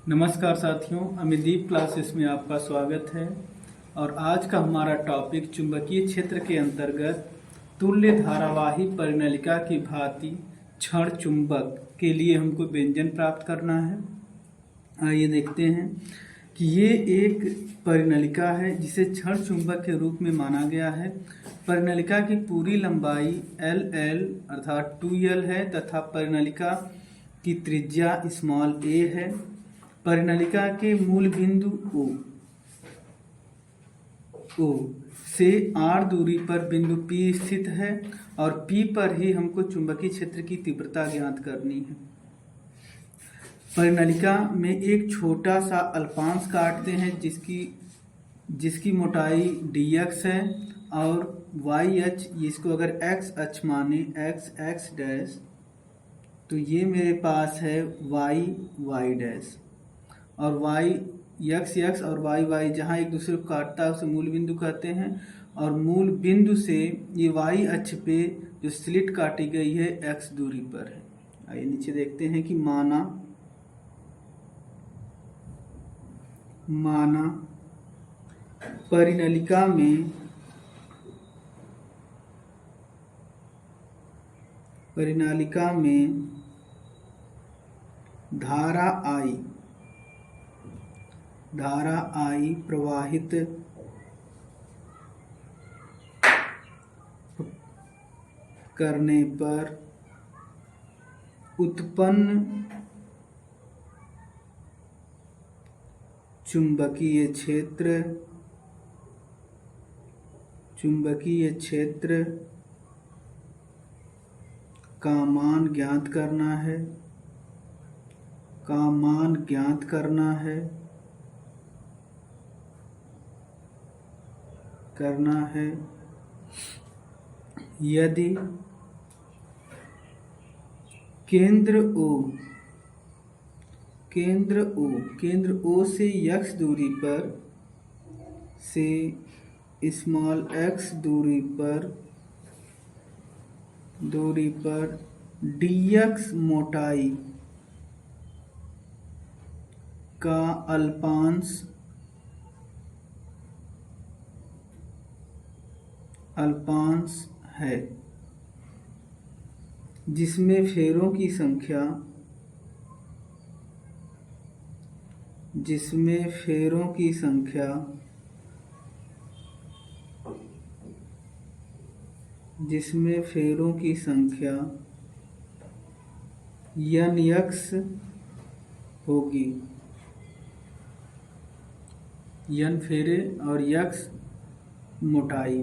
नमस्कार साथियों, अमितदीप क्लासेस में आपका स्वागत है। और आज का हमारा टॉपिक चुंबकीय क्षेत्र के अंतर्गत तुल्य धारावाही परिनलिका की भांति क्षण चुंबक के लिए हमको व्यंजन प्राप्त करना है। आइए देखते हैं कि ये एक परिनलिका है जिसे क्षण चुंबक के रूप में माना गया है। परिनलिका की पूरी लंबाई L अर्थात 2L है तथा परिनलिका की त्रिज्या स्मॉल a है। परिनलिका के मूल बिंदु O से r दूरी पर बिंदु P स्थित है और P पर ही हमको चुंबकीय क्षेत्र की तीव्रता ज्ञात करनी है। परिनलिका में एक छोटा सा अल्पांश काटते हैं जिसकी मोटाई dx है और y अक्ष, इसको अगर x अक्ष माने x डैश, तो ये मेरे पास है y डैश और x और y जहाँ एक दूसरे को काटता है उसे मूल बिंदु कहते हैं। और मूल बिंदु से ये y अक्ष पे जो स्लिट काटी गई है x दूरी पर है। आइए नीचे देखते हैं कि माना परिनलिका में धारा I प्रवाहित करने पर उत्पन्न चुंबकीय क्षेत्र का मान ज्ञात करना है यदि केंद्र O से x दूरी पर स्मॉल x दूरी पर dx मोटाई का अल्पांश है जिसमें फेरों की संख्या nx होगी। n फेरे और x मोटाई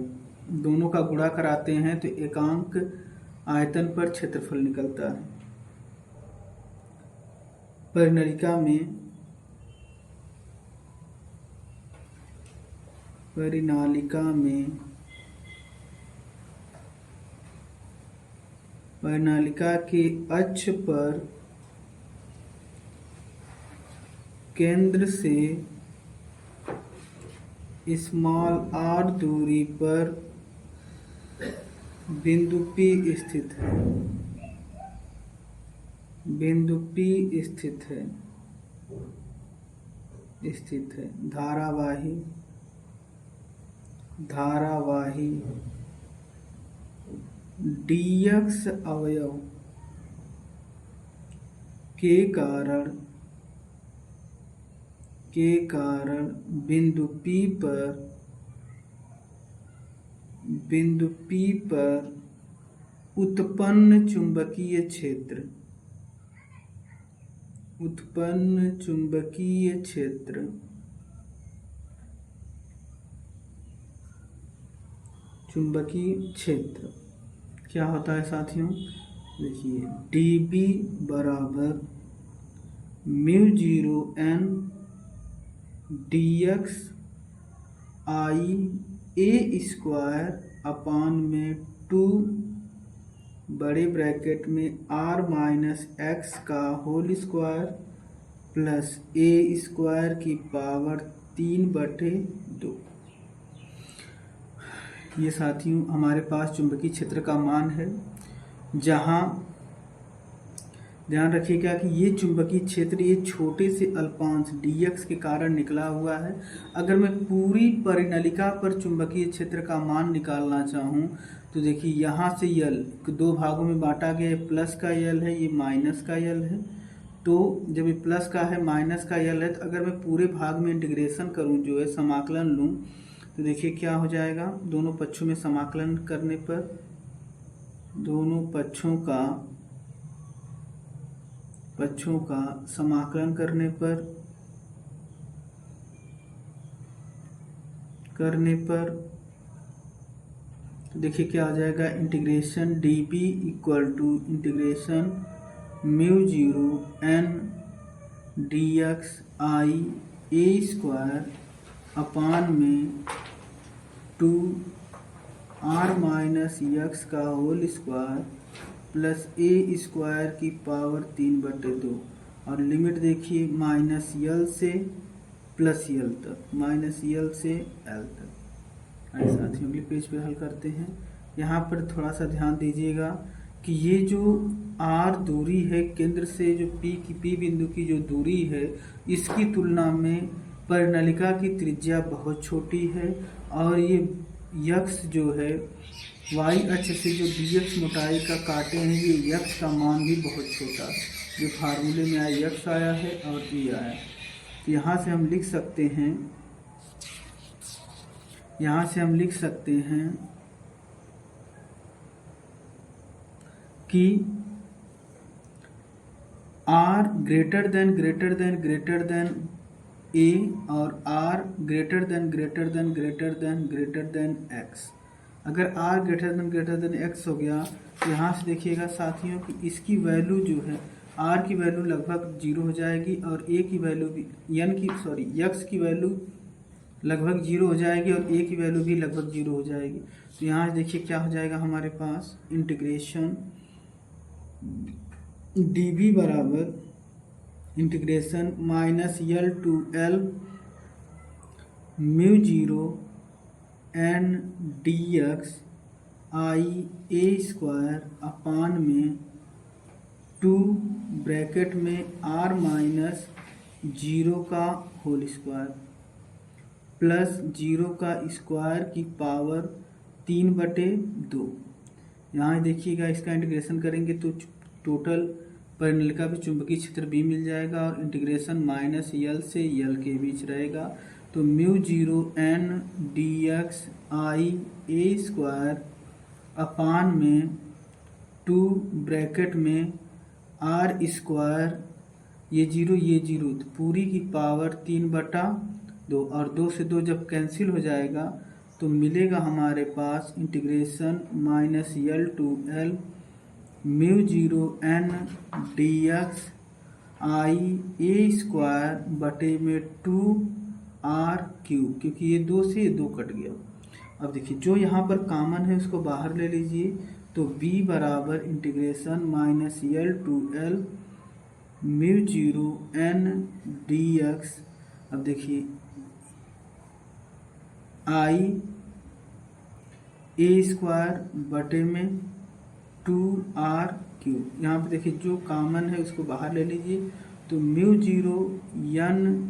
दोनों का गुणा कराते हैं तो एकांक आयतन पर क्षेत्रफल निकलता है। परिनलिका के अक्ष पर केंद्र से स्मॉल r दूरी पर बिंदु P स्थित है। धारावाही dx अवयव के कारण बिंदु P पर उत्पन्न चुंबकीय क्षेत्र क्या होता है साथियों? देखिए, dB बराबर μ0 n dx I a square upon में 2 बड़े ब्रैकेट में r माइनस x का whole square plus a square की पावर 3/2। ये साथियों हमारे पास चुंबकीय क्षेत्र का मान है, जहाँ ध्यान रखिएगा कि ये चुंबकीय क्षेत्र ये छोटे से अल्पांश dx के कारण निकला हुआ है। अगर मैं पूरी परिनलिका पर चुंबकीय क्षेत्र का मान निकालना चाहूँ तो देखिए यहाँ से यल दो भागों में बांटा गया है, प्लस का यल है, ये माइनस का यल है। तो जब ये प्लस का है माइनस का यल है, तो अगर मैं पूरे भाग में इंटीग्रेशन करूँ जो है समाकलन लूँ तो देखिए क्या हो जाएगा। दोनों पक्षों में समाकलन करने पर दोनों पक्षों का समाकलन करने पर देखिए क्या हो जाएगा। Integration dB equal to integration mu zero n dx i a square upon में 2 r माइनस यक्स का whole square plus a square की पावर 3/2 और लिमिट देखिए माइनस यल से प्लस यल तक, माइनस यल से एल तक। आइए साथियों अगले पेज पे हल करते हैं। यहाँ पर थोड़ा सा ध्यान दीजिएगा कि ये जो आर दूरी है केंद्र से जो पी बिंदु की जो दूरी है इसकी तुलना में परिनलिका की त्रिज्या बहुत छोटी है और ये यक्स जो है वाई अक्ष से जो dx मोटाई का काटे हैं ये यक्स का मान भी बहुत छोटा है। जो फार्मूले में आया यक्स आया है और ये आया। तो यहाँ से हम लिख सकते हैं कि r ग्रेटर देन a और r ग्रेटर देन x। अगर r ग्रेटर देन x हो गया तो यहाँ से देखिएगा साथियों कि इसकी वैल्यू जो है r की वैल्यू लगभग 0 हो जाएगी और a की वैल्यू भी x की वैल्यू लगभग 0 हो जाएगी और a की वैल्यू भी लगभग 0 हो जाएगी। तो यहाँ देखिए क्या हो जाएगा हमारे पास इंटीग्रेशन dB बराबर integration minus L to L mu zero n dx i a square upon में 2 ब्रैकेट में r माइनस 0 का होल स्क्वायर प्लस 0 का स्क्वायर की पावर 3/2। यहाँ देखिएगा इसका इंटीग्रेशन करेंगे तो टोटल परिनलिका पे चुंबकीय क्षेत्र B मिल जाएगा और इंटीग्रेशन माइनस यल से यल के बीच रहेगा। तो mu zero n dx i a square upon में 2 ब्रैकेट में r स्क्वायर ये जीरो तो पूरी की पावर 3/2 और 2 से 2 जब कैंसिल हो जाएगा तो मिलेगा हमारे पास integration minus L to L mu zero n dx i a square बटे में 2r क्यूब, क्योंकि ये 2 से 2 कट गया। अब देखिए जो यहाँ पर कॉमन है उसको बाहर ले लीजिए तो b बराबर integration minus L to L mu zero n dx। अब देखिए i a स्क्वायर बटे में 2r क्यूब। यहाँ पे देखिए जो कॉमन है उसको बाहर ले लीजिए तो mu zero n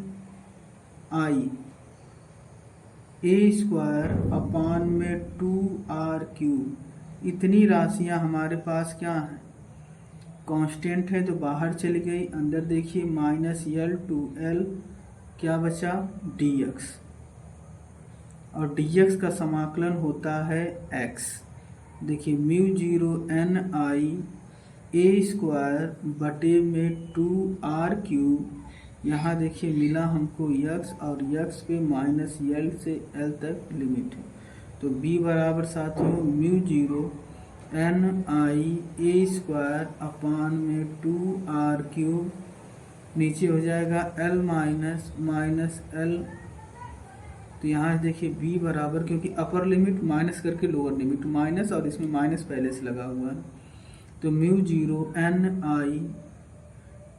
i a square upon में 2r क्यूब। इतनी राशियाँ हमारे पास क्या हैं, कांस्टेंट है तो बाहर चली गई। अंदर देखिए माइनस यल टू एल क्या बचा dx और dx का समाकलन होता है x। देखिए mu zero n i a square बटे में 2r क्यूब। यहाँ देखिए मिला हमको x और x पे माइनस यल से l तक लिमिट है। तो b बराबर साथियों mu zero n i a square upon में 2r क्यूब नीचे हो जाएगा l माइनस l। तो यहाँ देखिए b बराबर, क्योंकि अपर लिमिट माइनस करके लोअर लिमिट माइनस और इसमें माइनस पहले से लगा हुआ है तो mu zero n i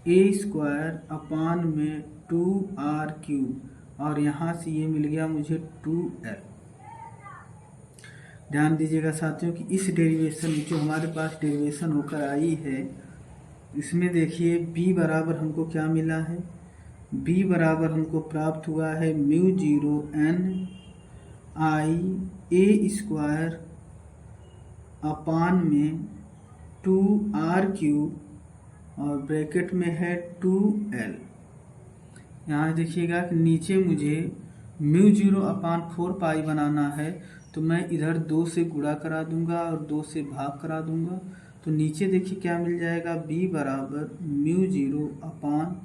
a square upon में 2r क्यूब और यहाँ से ये मिल गया मुझे 2l। ध्यान दीजिएगा साथियों कि इस डेरिवेशन जो हमारे पास डेरिवेशन होकर आई है इसमें देखिए B बराबर हमको क्या मिला है, B बराबर हमको प्राप्त हुआ है म्यू जीरो N आई ए स्क्वायर अपान में 2r³ और ब्रैकेट में है 2l। यहाँ देखिएगा कि नीचे मुझे म्यू जीरो अपान 4 पाई बनाना है, तो मैं इधर 2 से गुणा करा दूंगा और 2 से भाग करा दूंगा। तो नीचे देखिए क्या मिल जाएगा, b बराबर म्यू जीरो अपान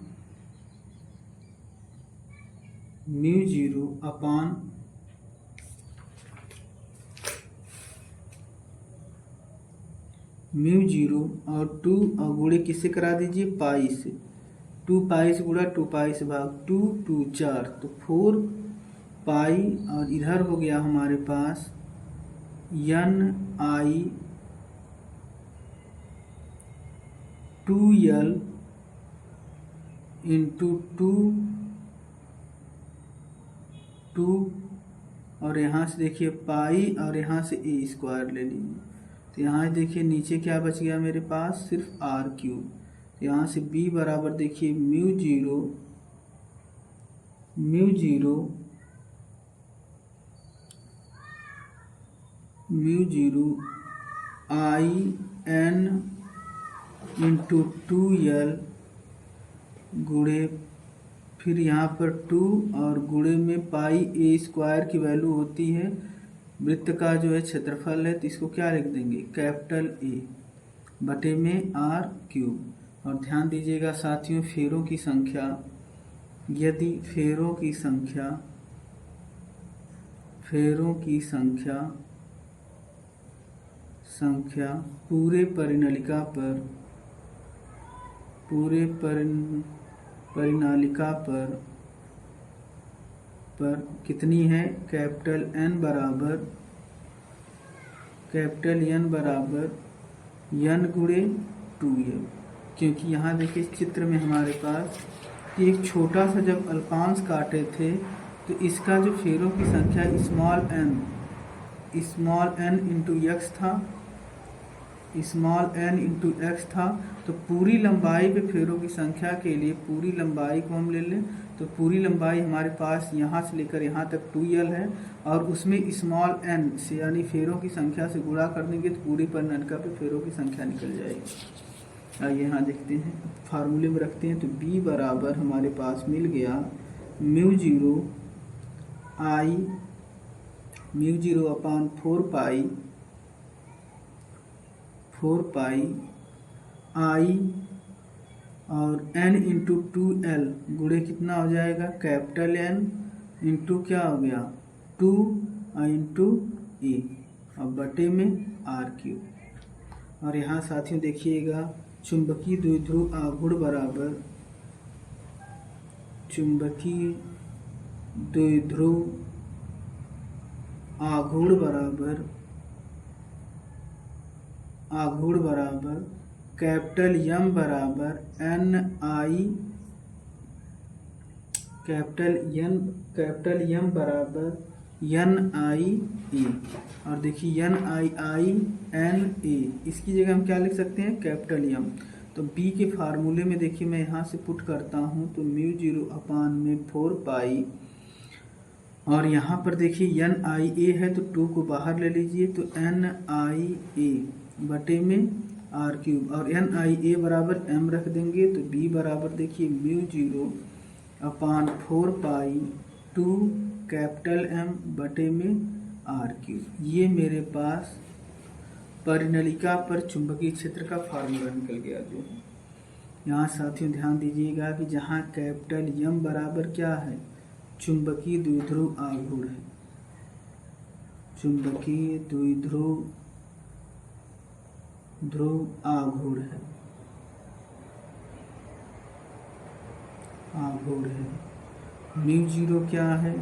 म्यू जीरो और 2 और गुणे किससे करा दीजिए, पाई से। 2 पाई से गुणा 2 पाई से भाग, 2 2 4 तो 4 पाई और इधर हो गया हमारे पास n आई 2l इंटू 2 और यहाँ से देखिए पाई और यहाँ से ए स्क्वायर ले लीजिए। तो यहाँ देखिए नीचे क्या बच गया मेरे पास, सिर्फ r³। तो यहाँ से b बराबर देखिए म्यू जीरो आई n इंटू 2l गुणे फिर यहाँ पर 2 और गुणे में पाई ए स्क्वायर की वैल्यू होती है वृत्त का जो है क्षेत्रफल है, तो इसको क्या लिख देंगे, कैपिटल ए बटे में r³। और ध्यान दीजिएगा साथियों, फेरों की संख्या, यदि फेरों की संख्या पूरे परिनालिका पर कितनी है, कैपिटल N बराबर n गुणे 2l। क्योंकि यहाँ देखिए चित्र में हमारे पास एक छोटा सा जब अल्पांश काटे थे तो इसका जो फेरों की संख्या स्मॉल n इंटू x था। तो पूरी लंबाई पे फेरों की संख्या के लिए पूरी लंबाई को हम ले लें, तो पूरी लंबाई हमारे पास यहाँ से लेकर यहाँ तक 2l है और उसमें स्मॉल n से यानी फेरों की संख्या से गुणा कर देंगे तो पूरी परिनालिका पे फेरों की संख्या निकल जाएगी। आइए यहाँ देखते हैं, फार्मूले में रखते हैं। तो b बराबर हमारे पास मिल गया म्यू जीरो अपान 4 पाई आई और n इंटू 2l गुणे कितना हो जाएगा, कैपिटल N इंटू क्या हो गया 2 इंटू ए और बटे में r³। और यहाँ साथियों देखिएगा चुंबकीय द्विध्रुव आघूर्ण बराबर कैपिटल M बराबर M बराबर NIA। और देखिए NINA, इसकी जगह हम क्या लिख सकते हैं, कैपिटल M। तो B के फार्मूले में देखिए मैं यहाँ से पुट करता हूँ, तो म्यू जीरो अपान में 4 पाई और यहाँ पर देखिए NIA है तो 2 को बाहर ले लीजिए, तो NIA बटे में r³ और NIA बराबर m रख देंगे। तो b बराबर देखिए म्यू जीरो अपान 4 पाई 2 कैपिटल M बटे में r³। ये मेरे पास परिनलिका पर चुंबकीय क्षेत्र का फार्मूला निकल गया। जो यहाँ साथियों ध्यान दीजिएगा कि जहाँ कैपिटल M बराबर क्या है, चुंबकीय द्विध्रुव आघूर्ण है, चुंबकीय द्विध्रुव आघूर्ण है। म्यू जीरो क्या है,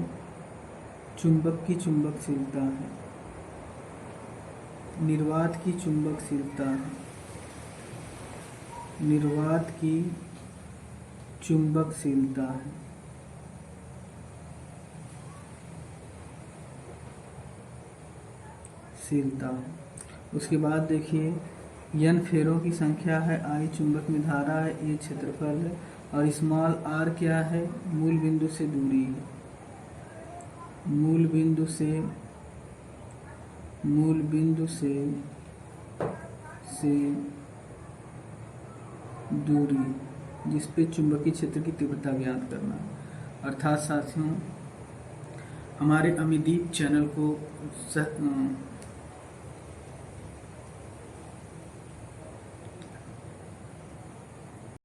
चुंबक की चुंबकशीलता है, निर्वात की चुंबकशीलता है, निर्वात की चुंबकशीलता है। उसके बाद देखिए n फेरों की संख्या है, I चुंबक में धारा है, A क्षेत्रफल है और स्मॉल r क्या है, मूल बिंदु से दूरी है। मूल बिंदु से दूरी जिस पे चुंबकीय क्षेत्र की तीव्रता ज्ञात करना है। अर्थात साथियों, हमारे अमिदीप चैनल को